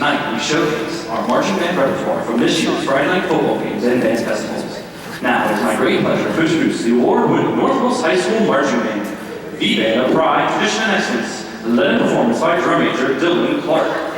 Tonight, we showcase our marching band repertoire from this year's Friday night football games and dance festivals. Now, it is my great pleasure to introduce the award-winning Northwest High School Marching Band, the band of pride, tradition, and excellence, led in performance by drum major Dylan Clark.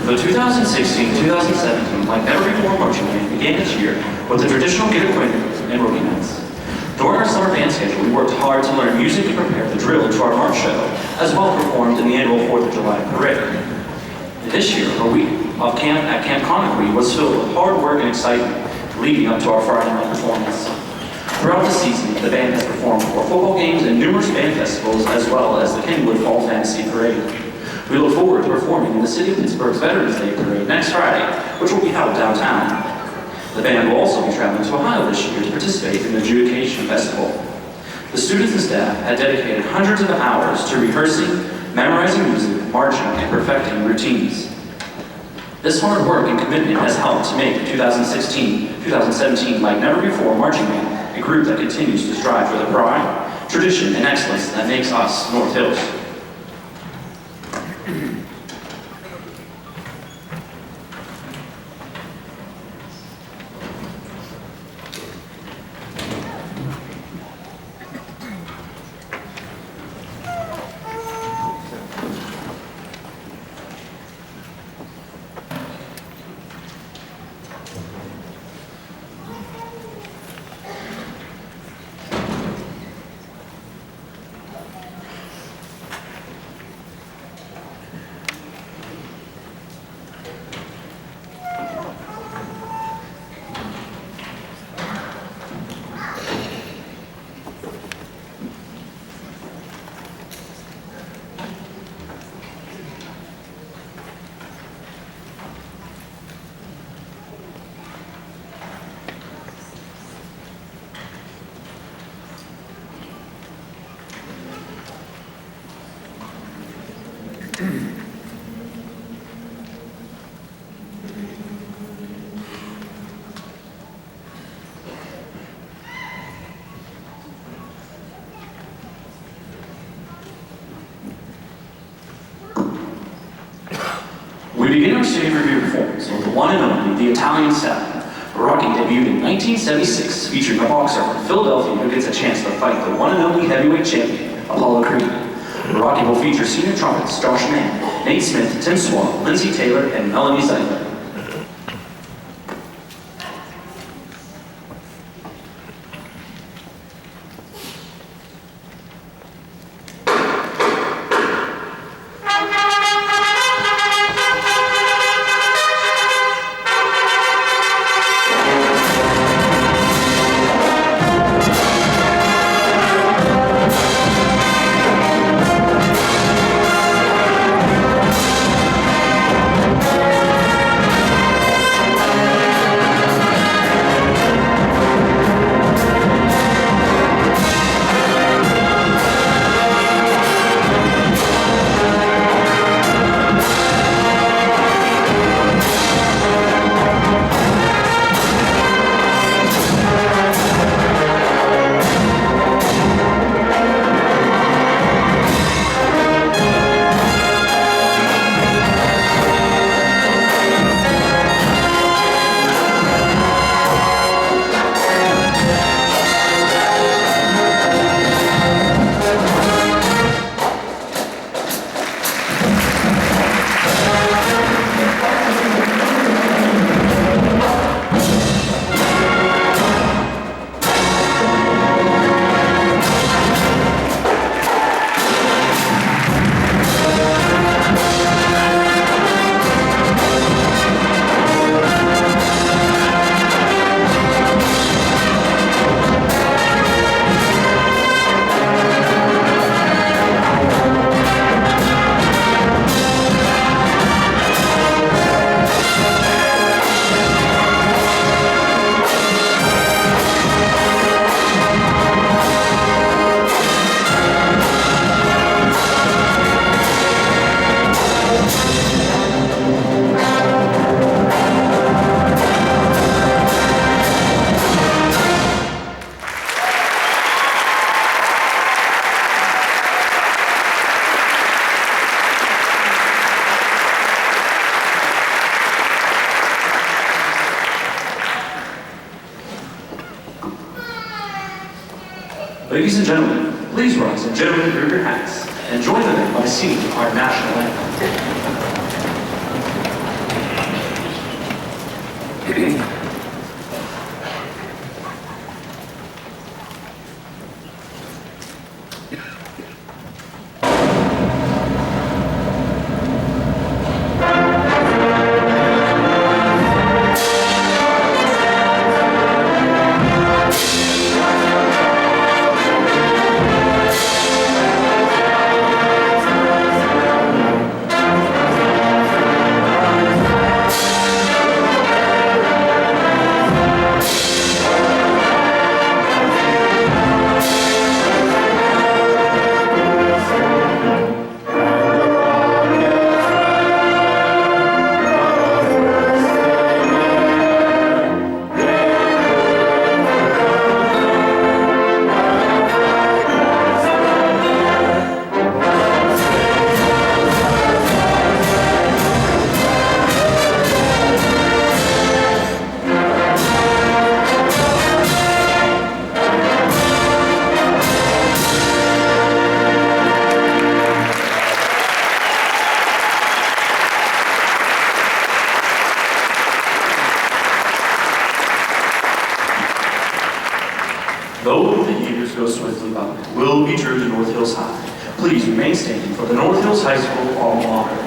The 2016-2017 Like Never Before marching band began its year with the traditional Get Acquainted and Rookie Nights. During our summer band schedule, we worked hard to learn music and prepare the drill to our march show, as well as performed in the annual 4th of July parade. This year, our week of camp at Camp Conakry was filled with hard work and excitement leading up to our Friday night performance. Throughout the season, the band has performed 4 football games and numerous band festivals, as well as the Kenwood Fall Fantasy Parade. We look forward to performing in the City of Pittsburgh's Veterans Day Parade next Friday, which will be held downtown. The band will also be traveling to Ohio this year to participate in the Adjudication Festival. The students and staff had dedicated hundreds of hours to rehearsing, memorizing music, marching, and perfecting routines. This hard work and commitment has helped to make the 2016-2017 like never before marching band a group that continues to strive for the pride, tradition, and excellence that makes us North Hills. We begin our stage review performance with the one and only, the Italian Stallion. Rocky debuted in 1976, featuring a boxer from Philadelphia who gets a chance to fight the one and only heavyweight champion, Apollo Creed. Rocky will feature senior trumpets Josh Mann, Nate Smith, Tim Swan, Lindsey Taylor, and Melanie Zeitler. Ladies and gentlemen, please rise and gentlemen remove your hats and join them by singing our national anthem. please remain standing for the North Hills High School alma mater.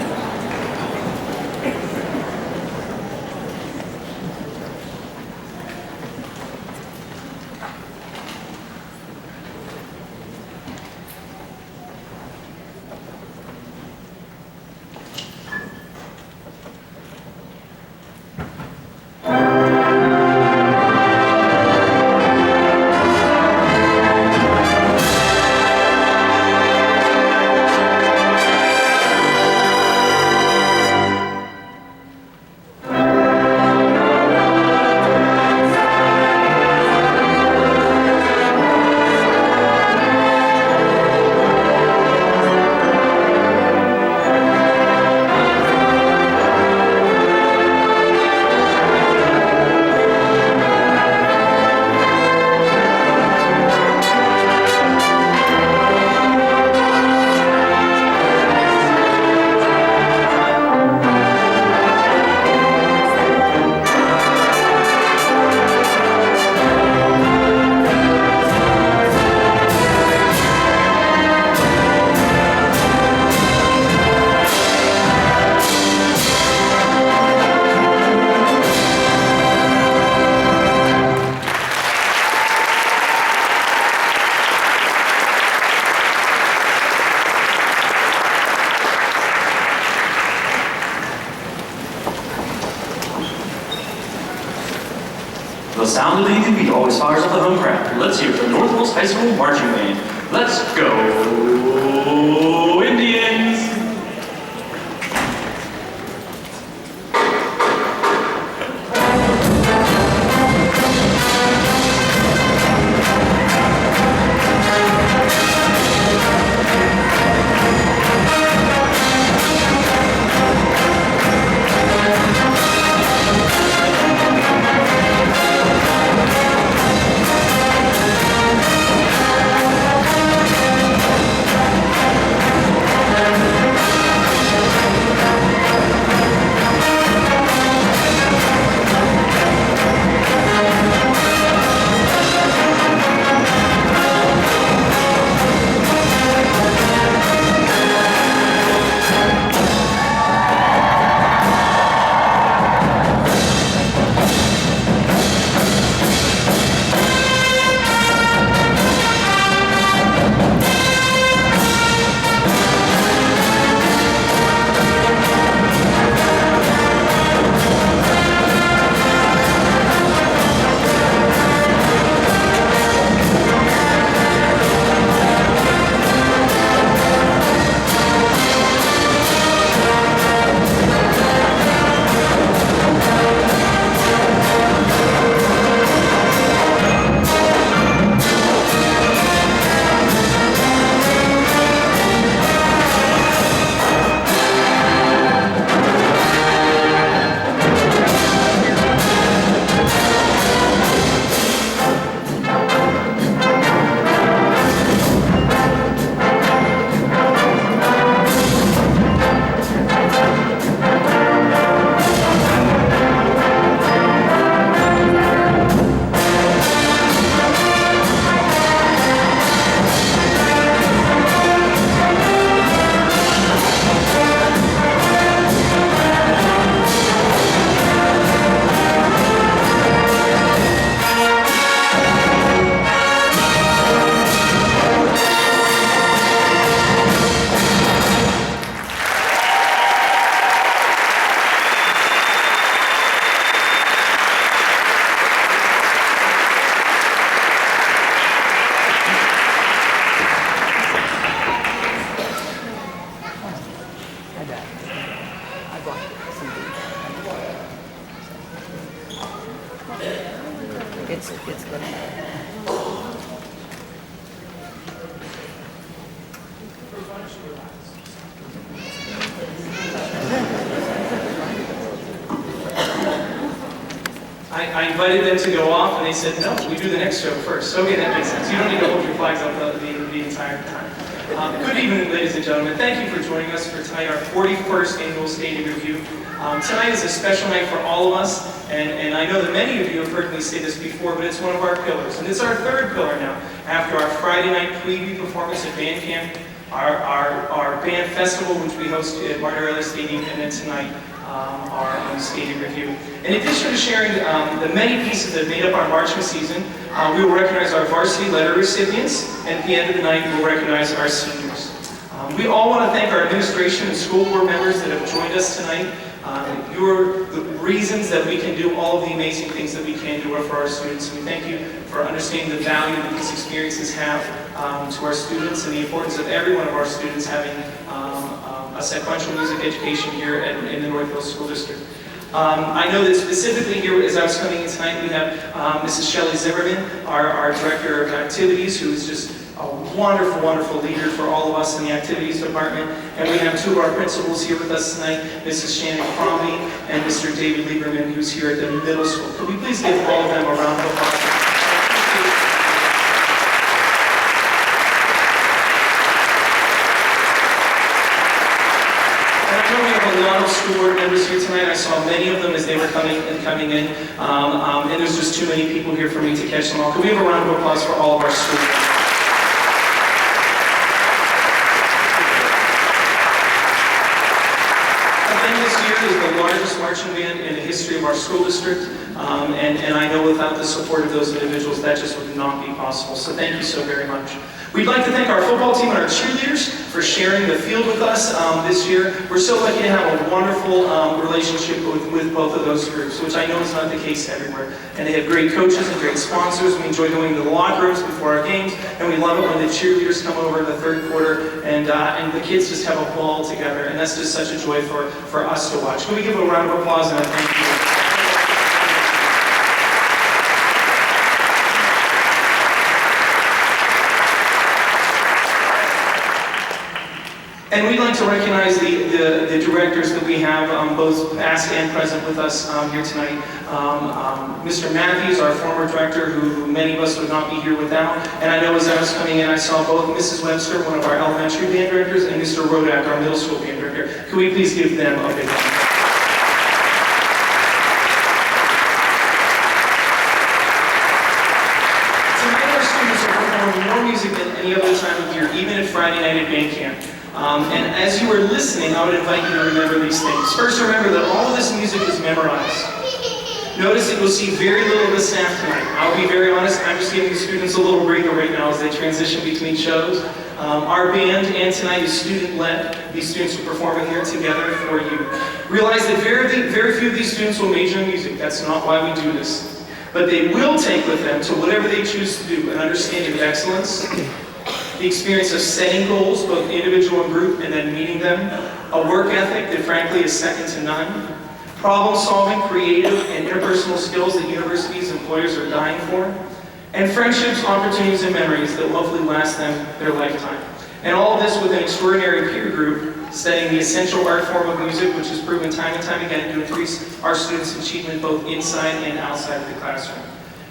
The sound of the Indian beat always fires up the home crowd. Let's hear the North Hills High School Marching Band. Let's go, Indians! It's good. I invited them to go off, and they said, no, we do the next show first. So again, that makes sense. You don't need to hold your flags up the entire time. Good evening, ladies and gentlemen. Thank you for joining us for tonight, our 41st Annual Stadium Review. Tonight is a special night for all of us, and I know that many of you have heard me say this before, but it's one of our pillars. And it's our third pillar now. After our Friday night preview performance at band camp, our band festival, which we host at Martin Stadium, and then tonight, our stadium review. In addition to sharing the many pieces that made up our marching season, we will recognize our varsity letter recipients, and at the end of the night, we will recognize our seniors. We all want to thank our administration and school board members that have joined us tonight. You're the reasons that we can do all of the amazing things that we can do for our students. And we thank you for understanding the value that these experiences have to our students and the importance of every one of our students having a sequential music education here in the Northville School District. I know that specifically here, as I was coming in tonight, we have Mrs. Shelley Zimmerman, our Director of Activities, who is just a wonderful, wonderful leader for all of us in the Activities Department. And we have two of our principals here with us tonight, Mrs. Shannon Crombie and Mr. David Lieberman, who's here at the middle school. Could we please give all of them a round of applause? A lot of school board members here tonight. I saw many of them as they were coming in, and there's just too many people here for me to catch them all. Could we have a round of applause for all of our school board? This year is the largest marching band in the history of our school district, and I know without the support of those individuals, that just would not be possible. So thank you so very much. We'd like to thank our football team and our cheerleaders for sharing the field with us this year. We're so lucky to have a wonderful relationship with both of those groups, which I know is not the case everywhere. And they have great coaches and great sponsors. We enjoy going to the locker rooms before our games, and we love it when the cheerleaders come over in the third quarter, and the kids just have a ball together, and that's just such a joy for us to watch. Can we give a round of applause and a thank you? And we'd like to recognize the directors that we have, both past and present with us here tonight. Mr. Matthews, our former director, who many of us would not be here without. And I know as I was coming in, I saw both Mrs. Webster, one of our elementary band directors, and Mr. Rodak, our middle school band director. Could we please give them a big round? Tonight our students are performing more music than any other time of year, even at Friday night at band camp. And as you are listening, I would invite you to remember these things. First, remember that all of this music is memorized. Notice that you'll see very little of the staff tonight. I'll be very honest, I'm just giving the students a little breather right now as they transition between shows. Our band and tonight is student-led. These students are performing here together for you. Realize that very few of these students will major in music. That's not why we do this. But they will take with them to whatever they choose to do an understanding of excellence, the experience of setting goals, both individual and group, and then meeting them, a work ethic that frankly is second to none, problem-solving, creative, and interpersonal skills that universities and employers are dying for, and friendships, opportunities, and memories that will hopefully last them their lifetime. And all of this with an extraordinary peer group studying the essential art form of music, which has proven time and time again to increase our students' achievement both inside and outside of the classroom.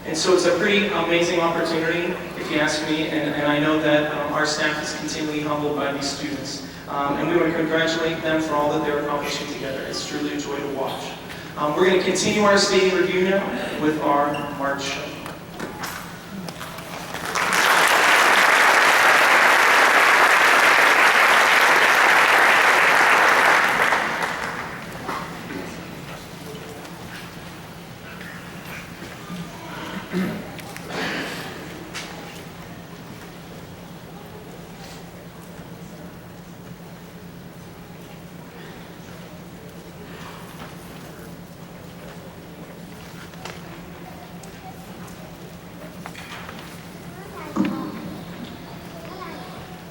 And so it's a pretty amazing opportunity, if you ask me, and I know that our staff is continually humbled by these students. And we want to congratulate them for all that they're accomplishing together. It's truly a joy to watch. We're going to continue our stadium review now with our March show.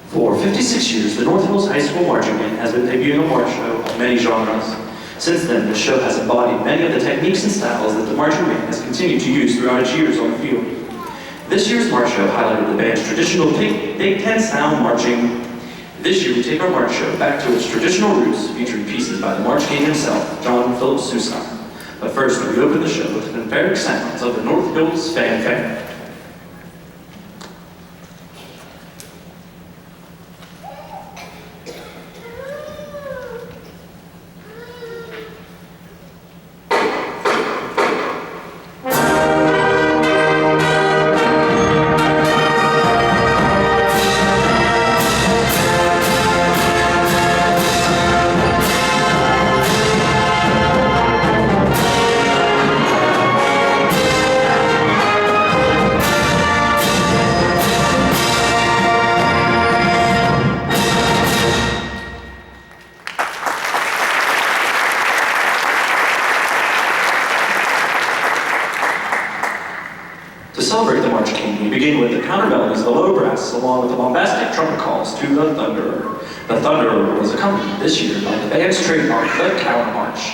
For 56 years, the North Hills High School Marching Band has been debuting a march show of many genres. Since then, the show has embodied many of the techniques and styles that the marching band has continued to use throughout its years on the field. This year's march show highlighted the band's traditional Big Ten style marching. This year, we take our march show back to its traditional roots, featuring pieces by the March King himself, John Philip Sousa. But first, we open the show with the emphatic sounds of the North Hills fanfare. begin with the countermelodies of the low brass, along with the bombastic trumpet calls to the Thunderer. The Thunderer was accompanied this year by the band's trademark, the Counter March.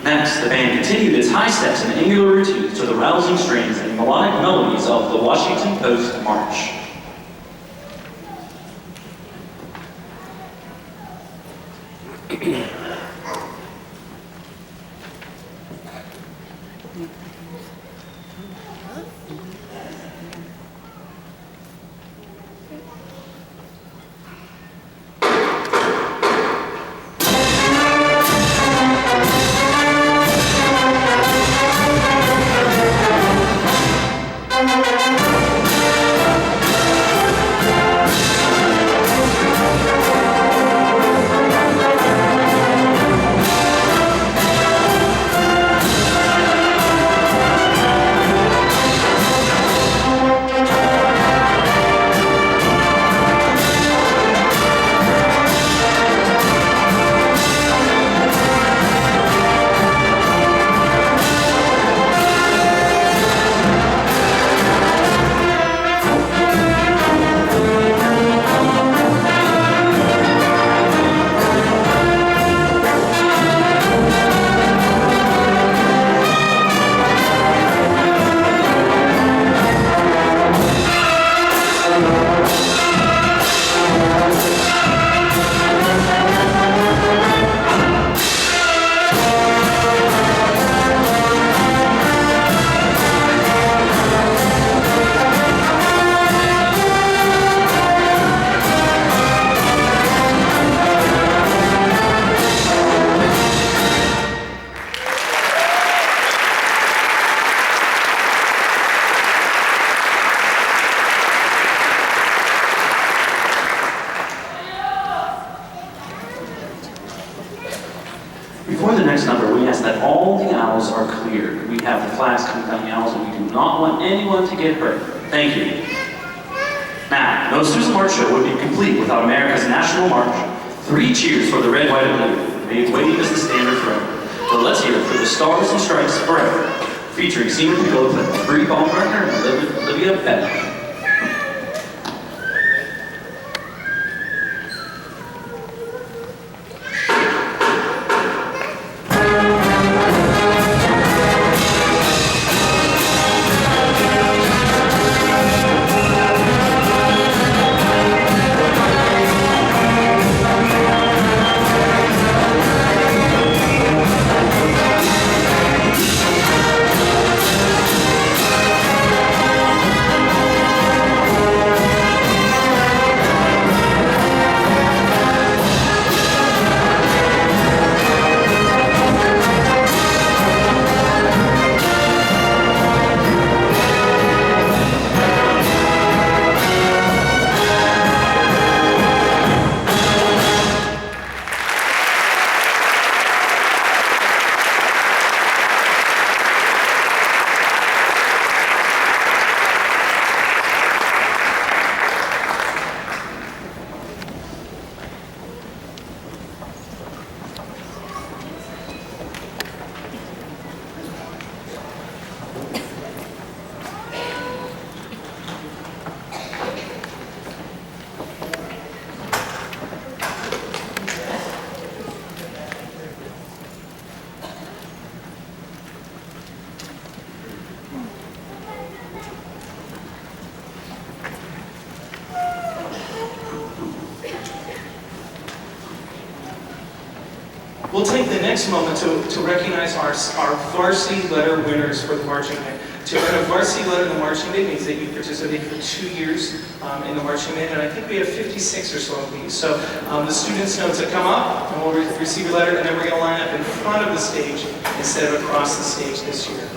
Next, the band continued its high steps and angular routines to the rousing strains and melodic melodies of the Washington Post March. Before the next number, we ask that all the aisles are cleared. We have the flags coming down the aisles, and we do not want anyone to get hurt. Thank you. Now, no Sousa March show would be complete without America's national march. 3 cheers for the red, white, and blue. Made wave is the standard forever. So let's hear it for the Stars and Stripes Forever, featuring senior people with Bree Baumgartner and Olivia Bennett. the next moment to recognize our varsity letter winners for the marching band. To earn a varsity letter in the marching band means that you participated for 2 years in the marching band, and I think we have 56 or so of these. So the students know to come up, and we'll receive your letter, and then we're going to line up in front of the stage instead of across the stage this year.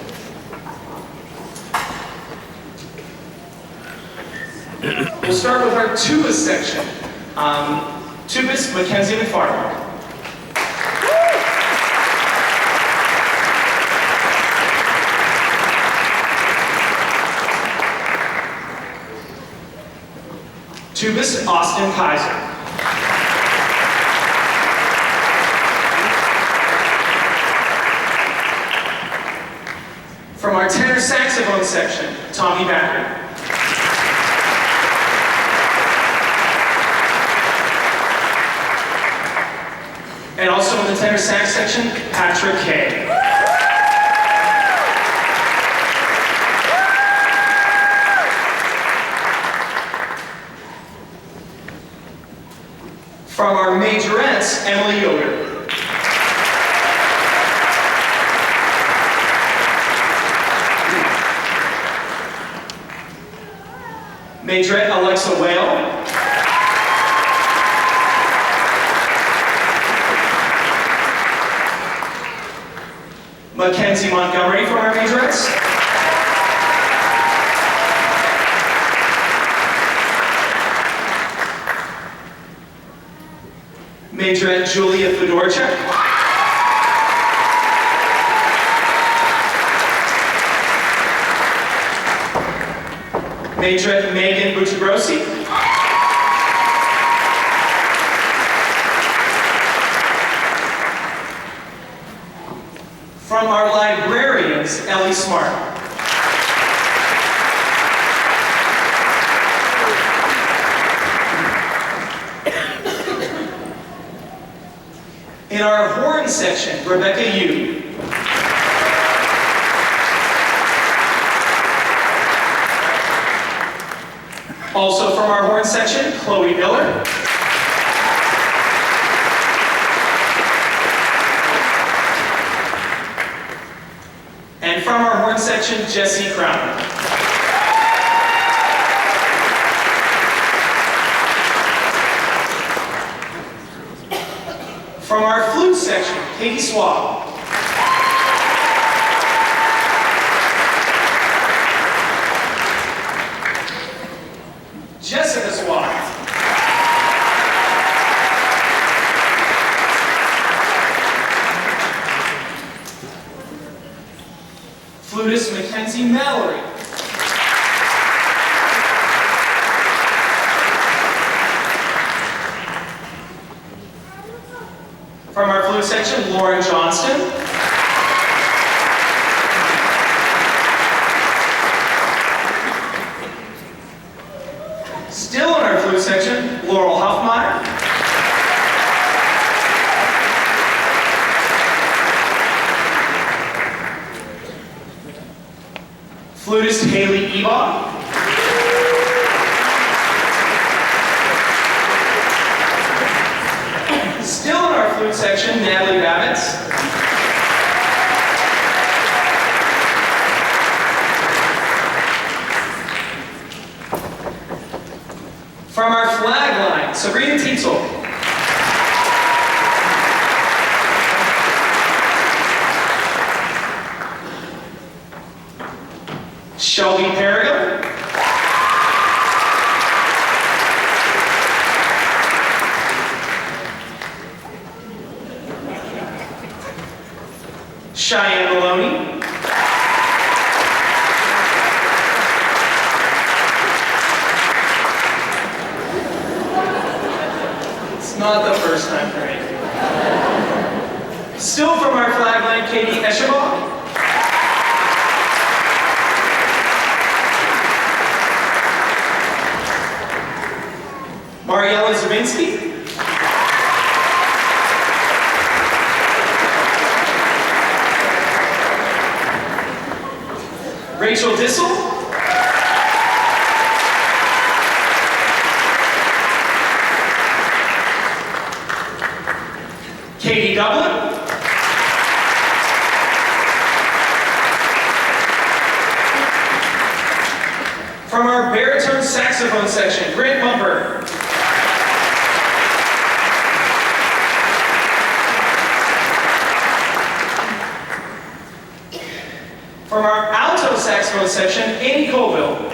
We'll start with our tuba section. Tubist Mackenzie McFarland. Tubist Austin Kaiser. From our tenor saxophone section, Tommy Backer. And also in the tenor sax section, Patrick Kay. From our majorettes, Emily Yoder. Majorette Alexa Whale. Mackenzie Montgomery from our majorettes. Majorette Julia Fedorchuk. Majorette Megan Buccigrossi. From our librarians, Ellie Smart. In our horn section, Rebecca Yu. Also from our horn section, Chloe Miller. And from our horn section, Jesse Crown. From our flute section, Katie Swab. Jessica Swab. Flutist Mackenzie Mallory. From our flute section, Lauren Johnston. Still in our flute section, Laurel Hoffmeyer. Flutist Haley Eba. Still in our flute section, Natalie Babbitts. From our flag line, Sabrina Tietzel. Shelby Perrigo. Cheyenne Maloney. It's not the first time for me. Still from our flag line, Katie Eschebaugh. Mariella Zabinski. Rachel Dissel. Katie Dublin. saxophone section, Grant Mumper. From our alto saxophone section, Annie Colville.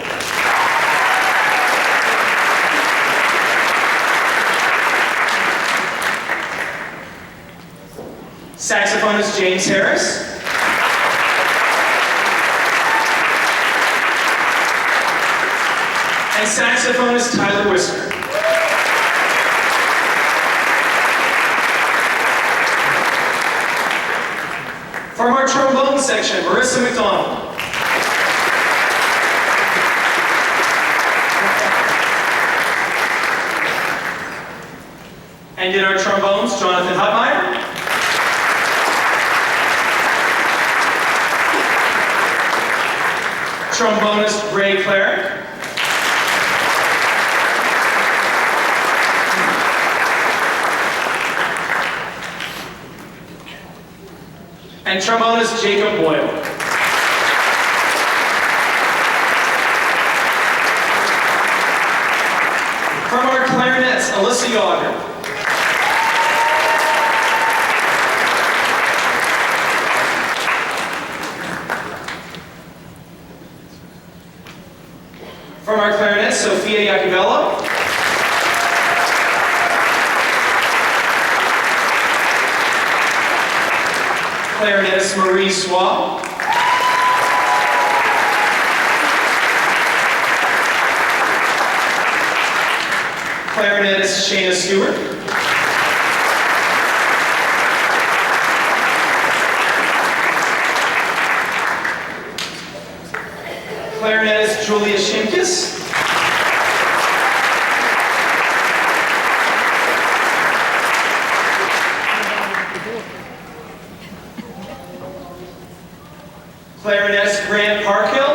Saxophonist James Harris. And saxophonist Tyler Whisker. From our trombone section, Marissa McDonald. And in our trombones, Jonathan Hutmeyer. Trombonist Ray Clare. And trombonist Jacob Boyle. From our clarinets, Alyssa Yager. From our clarinet, Sophia Iacobello. Clarinetist Marie Swab. Clarinetist Shayna Stewart. Clarinetist Julia Shimkus. Clarinetist Grant Parkhill.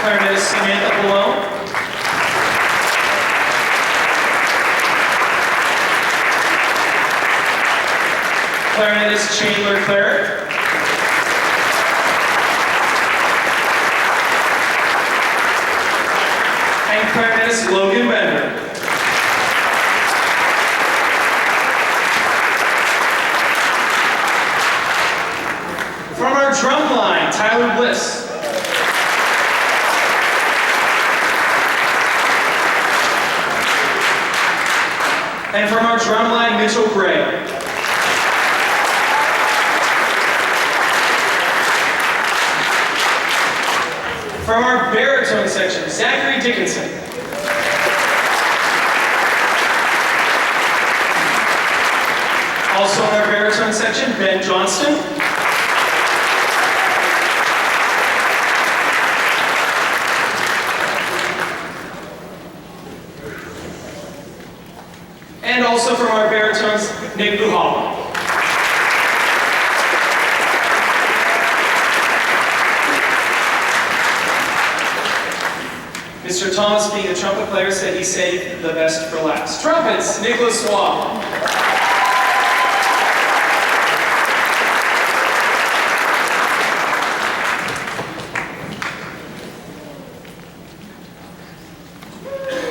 Clarinetist Samantha Malone. Clarinetist Chandler Claret. And clarinetist Logan Bender. From our drum line, Tyler Bliss. And from our drum line, Mitchell Gray. From our baritone section, Zachary Dickinson. Also in our baritone section, Ben Johnston. And also from our baritones, Nick Buhala. Mr. Thomas, being a trumpet player, said he saved the best for last. Trumpets, Nicholas Swab.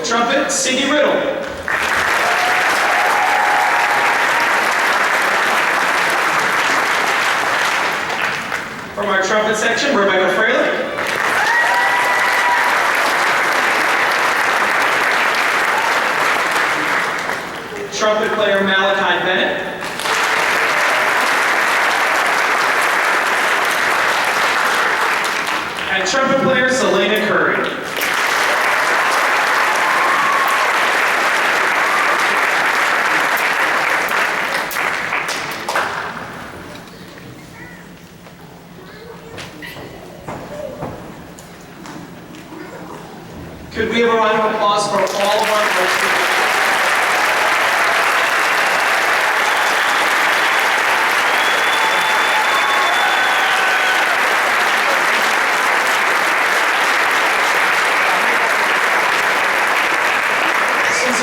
Trumpet, Sidney Riddle. From our trumpet section, Rebecca Fraley. Trumpet player Malachi Bennett. And trumpet player Selena Curry. Could we have a round of applause for all of our folks?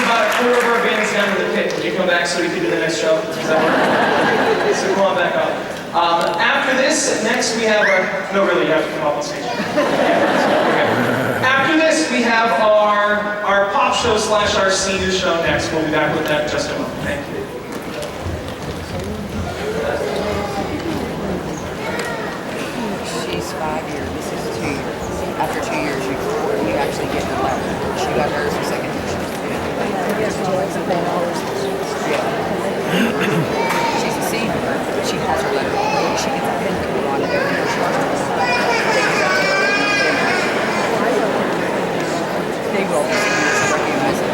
About a quarter of our band's down to the pit. Would you come back so we can do the next show? Does that work? So come on back up. After this, next we have our, no really, you have to come up on stage. Okay. After this, we have our pop show / our senior show next. We'll be back with that in just a moment. Thank you. She's 5 years, this is 2 years. After 2 years, you actually get the letter. She got hers the second year. She's a senior, but she has her letter. She gets a pin to put on it every year she wants to. They will be seniors, so you miss it.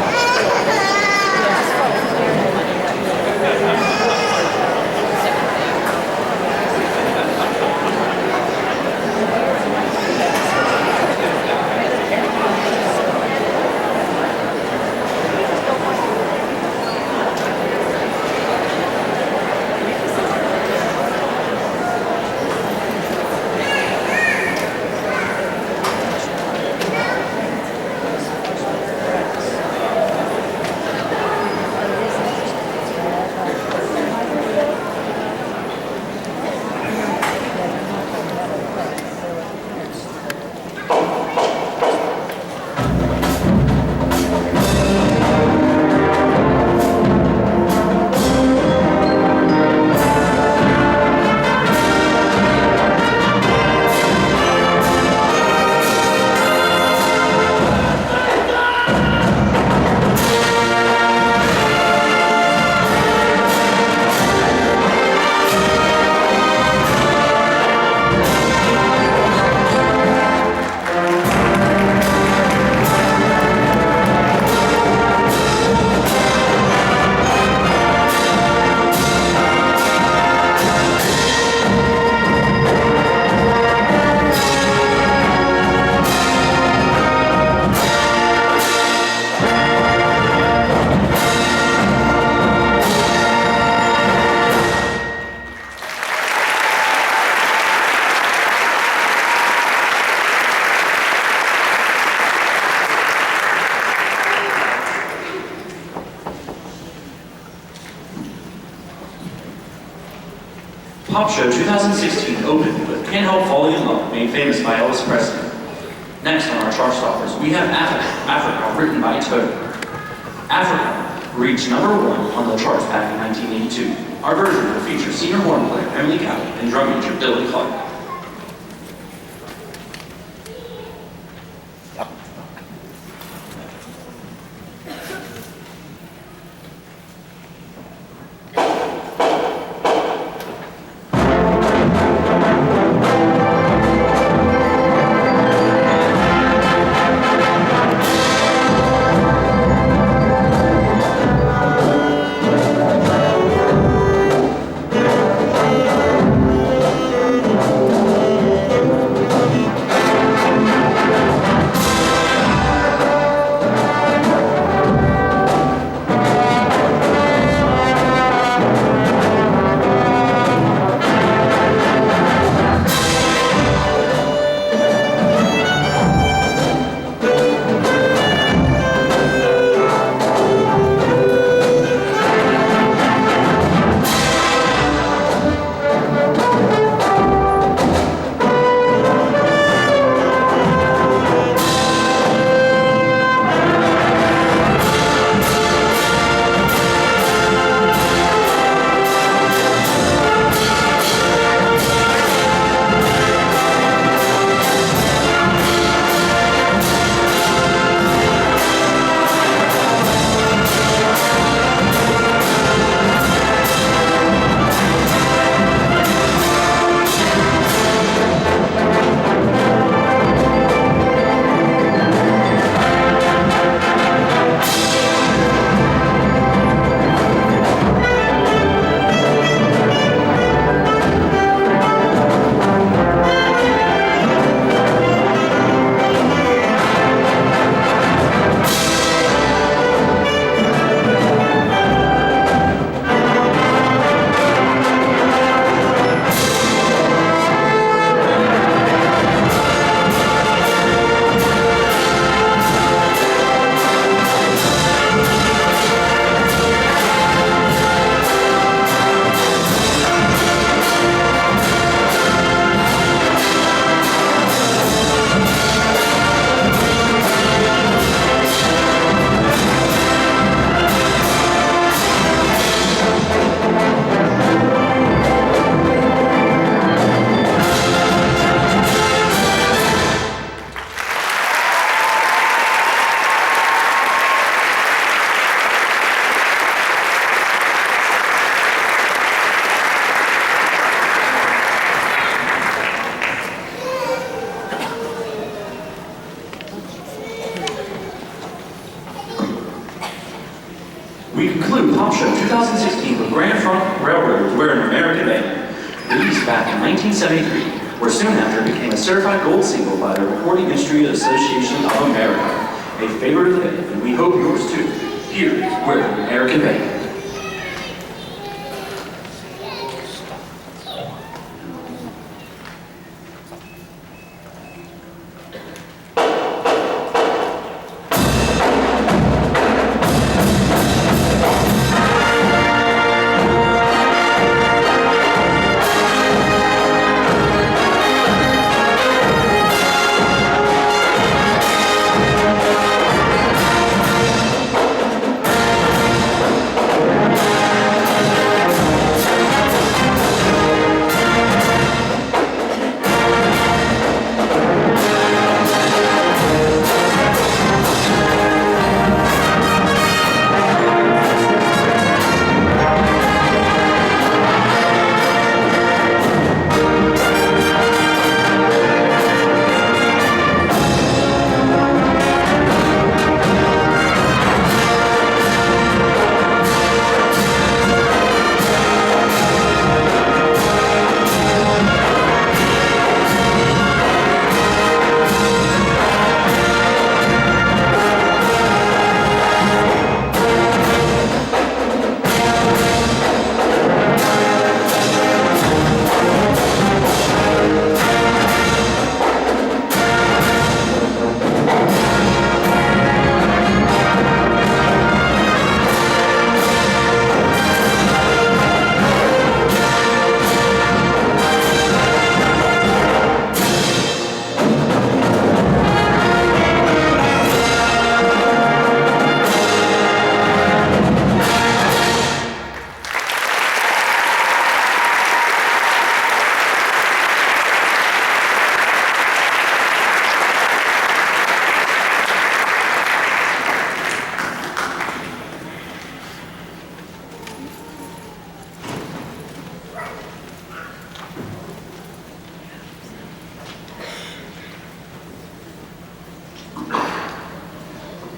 Pop Show 2016 opened with Can't Help Falling in Love, made famous by Elvis Presley. Next on our chart stoppers, we have Africa, written by Toto. Africa reached #1 on the charts back in 1982. Our version will feature senior horn player Emily Cowley and drum major Dylan Clark. We conclude Pop Show 2016 with Grand Trunk Railroad, We're an American Band, released back in 1973, where soon after it became a certified gold single by the Recording Industry Association of America, a favorite of the band, and we hope yours too. Here is We're an American Band.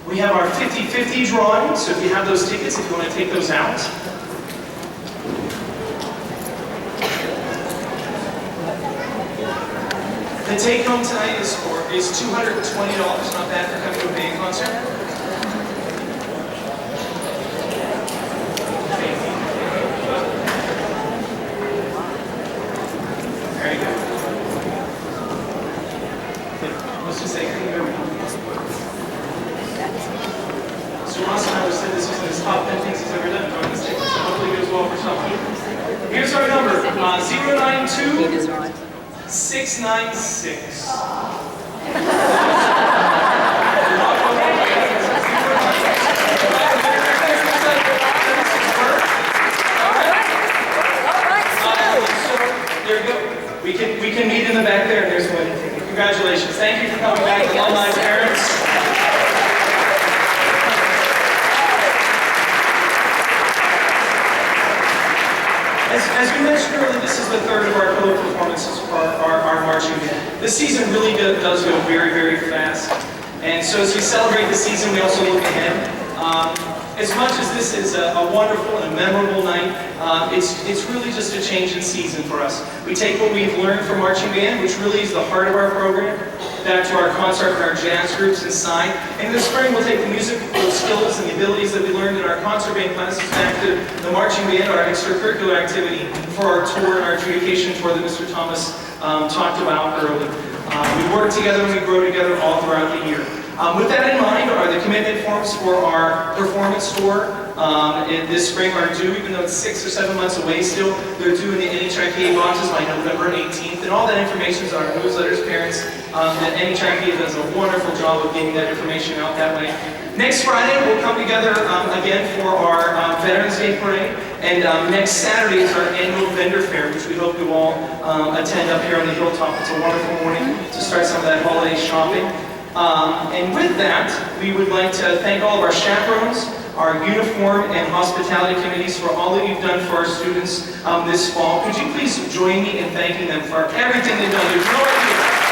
We have our 50-50 drawing, so if you have those tickets, if you want to take those out. The take home tonight is $220, not bad for coming to a band concert. There you go. Let's just say, so Ross and I always said this was his top 10 things he's ever done during this ticket, so hopefully it goes well for someone. Here's our number, 092-696. There we go. We can meet in the back there. There's one. Congratulations. Thank you for coming back, alumni, parents. As we mentioned earlier, this is the third of our pillow performances for our marching band. The season really does go very, very fast. And so as we celebrate the season, we also look ahead. As much as this is a wonderful and memorable night, it's really just a change in season for us. We take what we've learned from marching band, which really is the heart of our program, back to our concert and our jazz groups inside. And in the spring, we'll take the musical skills and the abilities that we learned in our concert band classes back to the marching band, our extracurricular activity for our tour and our adjudication tour that Mr. Thomas talked about earlier. We work together and we grow together all throughout the year. With that in mind are the commitment forms for our performance tour. This spring are due, even though it's 6 or 7 months away still. They're due in the NHIPA boxes by November 18th. And all that information is on our newsletters, parents. That NHIPA does a wonderful job of getting that information out that way. Next Friday, we'll come together again for our Veterans Day Parade. And next Saturday is our annual vendor fair, which we hope you all attend up here on the hilltop. It's a wonderful morning to start some of that holiday shopping. And with that, we would like to thank all of our chaperones, our uniform and hospitality committees for all that you've done for our students this fall. Could you please join me in thanking them for everything they've done? There's no idea.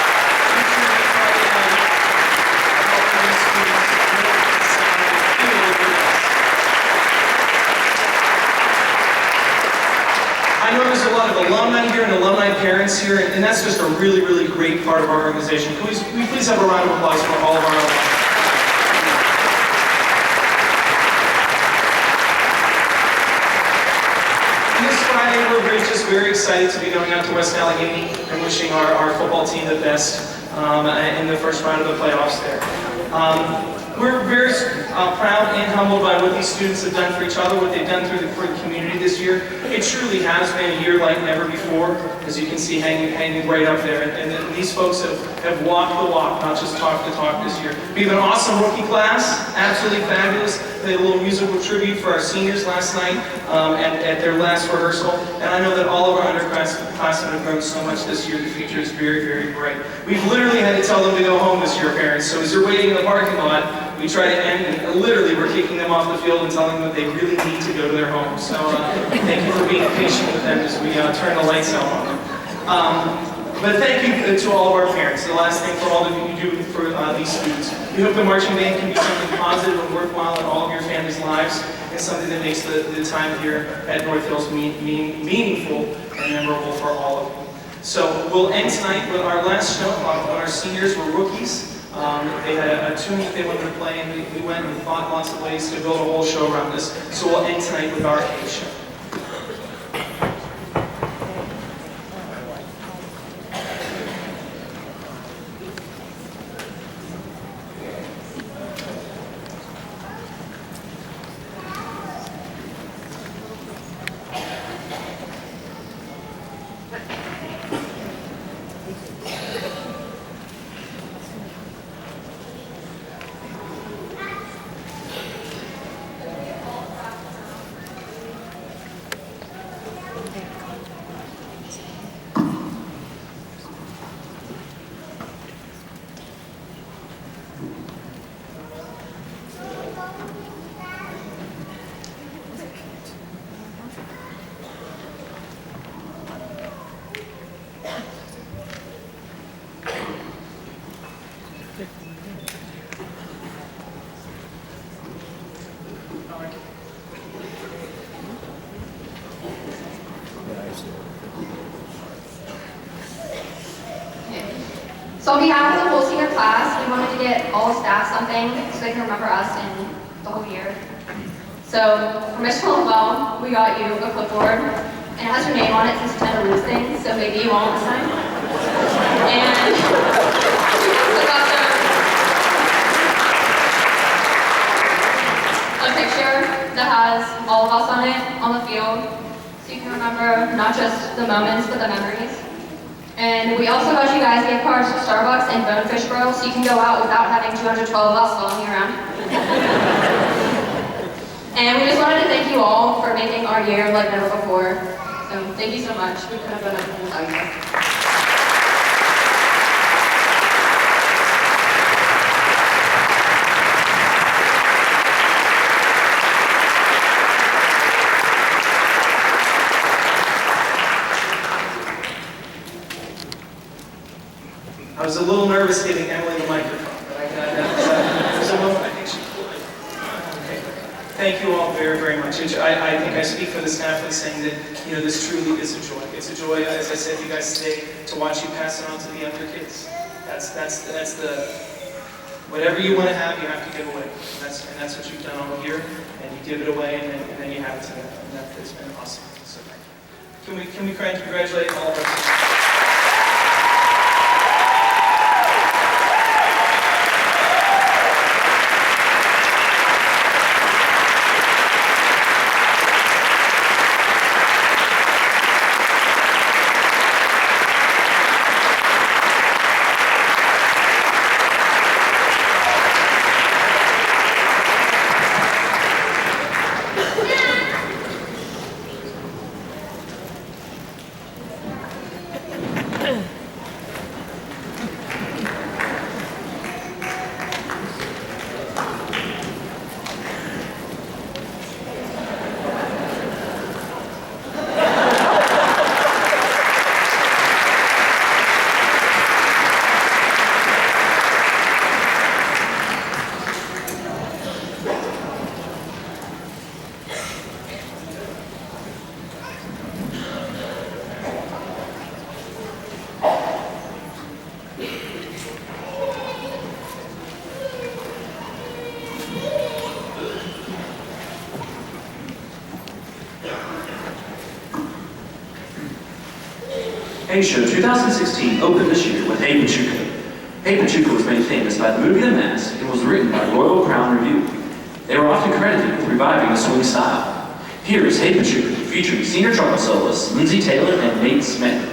alumni here and alumni parents here, and that's just a really, really great part of our organization. Can we please have a round of applause for all of our alumni? This Friday, we're just very excited to be going out to West Allegheny and wishing our football team the best in the first round of the playoffs there. We're very proud and humbled by what these students have done for each other, what they've done for the community this year. It truly has been a year like never before, as you can see hanging right up there. And these folks have walked the walk, not just talked the talk this year. We have an awesome rookie class, absolutely fabulous. They had a little musical tribute for our seniors last night at their last rehearsal. And I know that all of our underclassmen have grown so much this year. The future is very, very bright. We've literally had to tell them to go home this year, parents. So as they're waiting in the parking lot, we try to end, and literally we're kicking them off the field and telling them that they really need to go to their homes. So thank you for being patient with them as we turn the lights out on them. But thank you to all of our parents. The last thing for all of you do for these students. We hope the marching band can be something positive and worthwhile in all of your families' lives, and something that makes the time here at North Hills meaningful and memorable for all of you. So we'll end tonight with our last show. When our seniors were rookies. They had a tune that they wanted to play, and we went and thought lots of ways to build a whole show around this. So we'll end tonight with our A show. So on behalf of the whole senior class, we wanted to get all staff something so they can remember us in the whole year. So for Ms. Well, we got you a clipboard, and it has your name on it since you tend to lose things, so maybe you won't this time. And we got a picture that has all of us on it on the field, so you can remember not just the moments, but the memories. And we also got you guys gift cards for Starbucks and Bonefish Grill, so you can go out without having 212 of us following you around. And we just wanted to thank you all for making our year like never before. So thank you so much. We couldn't have done anything without you guys. I was a little nervous giving Emily the microphone, but I got that. There's a moment I think she could. Okay. Thank you all very, very much. I think I speak for the staff in saying that this truly is a joy. It's a joy, as I said, you guys today, to watch you pass it on to the younger kids. That's the whatever you want to have, you have to give away, and that's what you've done all year. And you give it away, and then you have it to them, and it's been awesome. So thank you. Can we congratulate all of us? Hey Show 2016 opened this year with Hey Pachuca. Hey Pachuca was made famous by the movie The Mask and was written by Royal Crown Review. They were often credited with reviving the swing style. Here is Hey Pachuca featuring senior trumpet soloists Lindsay Taylor and Nate Smith.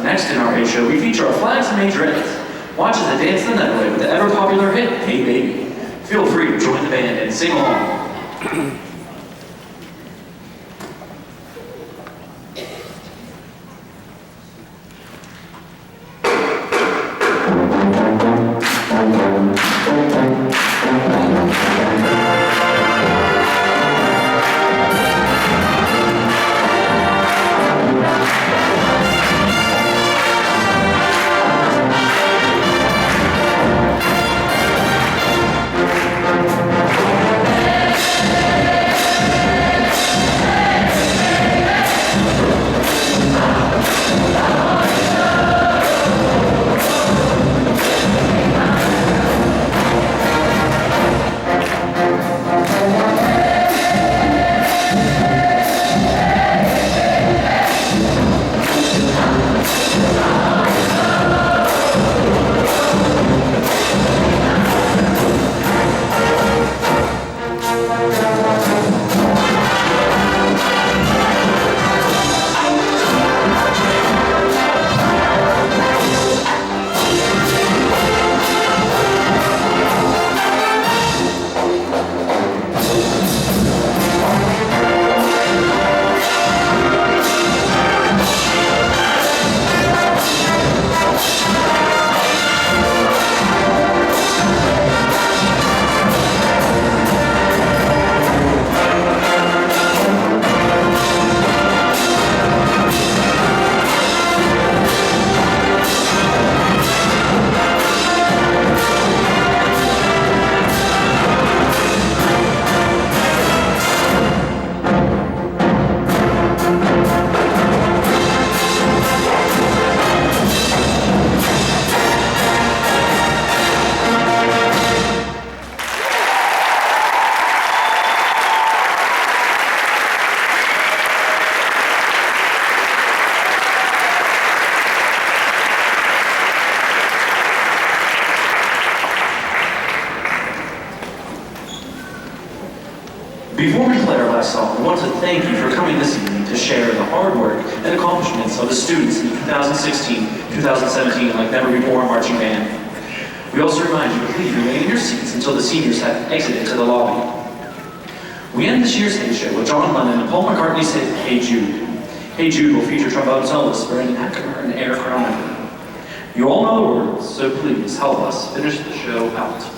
Next in our Hey Show, we feature our flags and majorettes. Watch as they dance the night away with the ever-popular hit, Hey Baby. Feel free to join the band and sing along. Before we play our last song, I want to thank you for coming this evening to share the hard work and accomplishments of the students in 2016-2017 like never before marching band. We also remind you to please remain in your seats until the seniors have exited to the lobby. We end this year's stage show with John Lennon and Paul McCartney's hit, Hey Jude. Hey Jude will feature trombone soloist Brandon Hector and Eric Cronin. You all know the words, so please help us finish the show out.